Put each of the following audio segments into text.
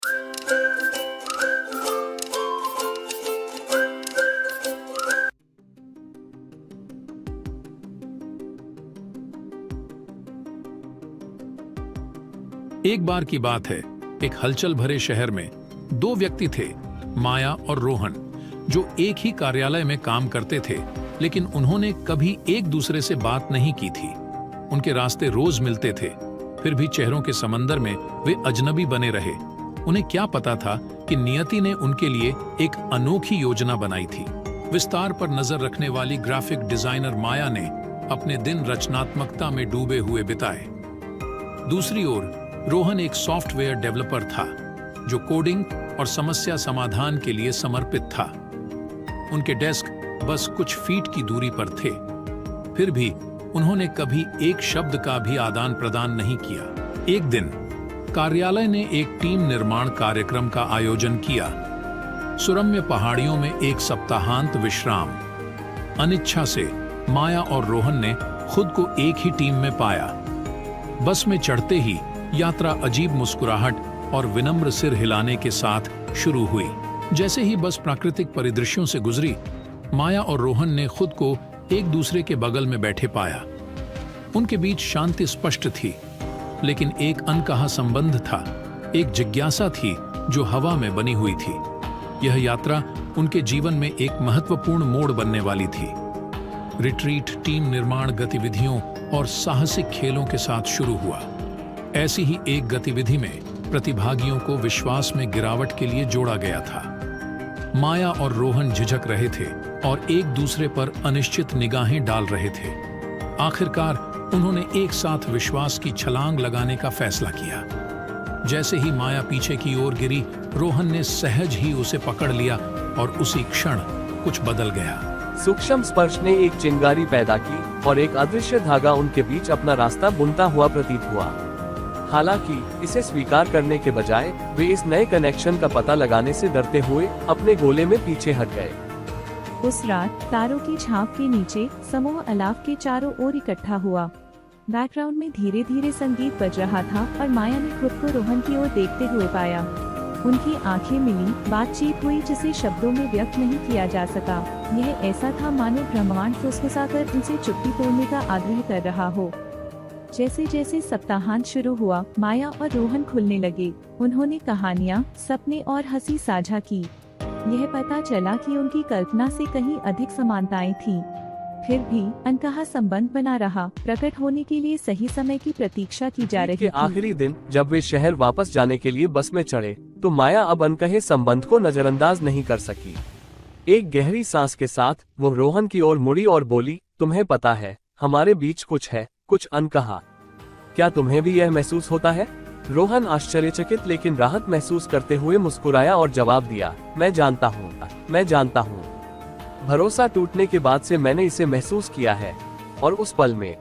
एक बार की बात है, एक हलचल भरे शहर में दो व्यक्ति थे, माया और रोहन, जो एक ही कार्यालय में काम करते थे, लेकिन उन्होंने कभी एक दूसरे से बात नहीं की थी। उनके रास्ते रोज मिलते थे, फिर भी चेहरों के समंदर में वे अजनबी बने रहे। उन्हें क्या पता था कि नियति ने उनके लिए एक अनोखी योजना बनाई थी। विस्तार पर नजर रखने वाली ग्राफिक डिजाइनर माया ने अपने दिन रचनात्मकता में डूबे हुए बिताए। दूसरी ओर रोहन एक सॉफ्टवेयर डेवलपर था, जो कोडिंग और समस्या समाधान के लिए समर्पित था। उनके डेस्क बस कुछ फीट की दूरी पर थे, फिर भी उन्होंने कभी एक शब्द का भी आदान प्रदान नहीं किया। एक दिन कार्यालय ने एक टीम निर्माण कार्यक्रम का आयोजन किया। सुरम्य पहाड़ियों में एक सप्ताहांत विश्राम। अनिच्छा से माया और रोहन ने खुद को एक ही टीम में पाया। बस में चढ़ते ही यात्रा अजीब मुस्कुराहट और विनम्र सिर हिलाने के साथ शुरू हुई। जैसे ही बस प्राकृतिक परिदृश्यों से गुजरी, माया और रोहन ने खुद को एक दूसरे के बगल में बैठे पाया। उनके बीच शांति स्पष्ट थी, लेकिन एक अनकहा संबंध था, एक जिज्ञासा थी जो हवा में बनी हुई थी। यह यात्रा उनके जीवन में एक महत्वपूर्ण मोड़ बनने वाली थी। रिट्रीट टीम निर्माण गतिविधियों और साहसिक खेलों के साथ शुरू हुआ। ऐसी ही एक गतिविधि में प्रतिभागियों को विश्वास में गिरावट के लिए जोड़ा गया था। माया और रोहन झिझक रहे थे और एक दूसरे पर अनिश्चित निगाहें डाल रहे थे। आखिरकार उन्होंने एक साथ विश्वास की छलांग लगाने का फैसला किया। जैसे ही माया पीछे की ओर गिरी, रोहन ने सहज ही उसे पकड़ लिया और उसी क्षण कुछ बदल गया। सूक्ष्म स्पर्श ने एक चिंगारी पैदा की और एक अदृश्य धागा उनके बीच अपना रास्ता बुनता हुआ प्रतीत हुआ। हालांकि इसे स्वीकार करने के बजाय वे इस नए कनेक्शन का पता लगाने से डरते हुए अपने गोले में पीछे हट गए। उस रात तारों की झांप के नीचे समूह अलाव के चारों ओर इकट्ठा हुआ। बैकग्राउंड में धीरे धीरे संगीत बज रहा था और माया ने खुद को रोहन की ओर देखते हुए पाया। उनकी आंखें मिली, बातचीत हुई जिसे शब्दों में व्यक्त नहीं किया जा सका। यह ऐसा था मानो ब्रह्मांड फुसफुसाकर उनसे चुप्पी तोड़ने का आग्रह कर रहा हो। जैसे जैसे सप्ताहांत शुरू हुआ, माया और रोहन खुलने लगे। उन्होंने कहानियाँ, सपने और हंसी साझा की। यह पता चला कि उनकी कल्पना से कहीं अधिक समानताएं थीं। फिर भी अनकहा संबंध बना रहा। प्रकट होने के लिए सही समय की प्रतीक्षा की जा रही थी। आखिरी दिन जब वे शहर वापस जाने के लिए बस में चढ़े, तो माया अब अनकहे संबंध को नजरअंदाज नहीं कर सकी। एक गहरी सांस के साथ वो रोहन की ओर मुड़ी और बोली, तुम्हें पता है, हमारे बीच कुछ है, कुछ अनकहा। क्या तुम्हें भी यह महसूस होता है? रोहन आश्चर्यचकित लेकिन राहत महसूस करते हुए मुस्कुराया और जवाब दिया, मैं जानता हूँ। भरोसा टूटने के बाद से मैंने इसे महसूस किया है। और उस पल में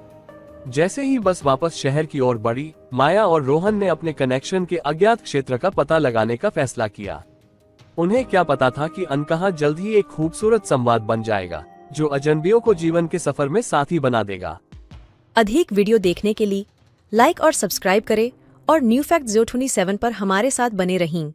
जैसे ही बस वापस शहर की ओर बढ़ी, माया और रोहन ने अपने कनेक्शन के अज्ञात क्षेत्र का पता लगाने का फैसला किया। उन्हें क्या पता था कि अनकहा जल्द ही एक खूबसूरत संवाद बन जाएगा, जो अजनबियों को जीवन के सफर में साथी बना देगा। अधिक वीडियो देखने के लिए लाइक और सब्सक्राइब करें और न्यू फैक्ट 027 पर हमारे साथ बने रहें।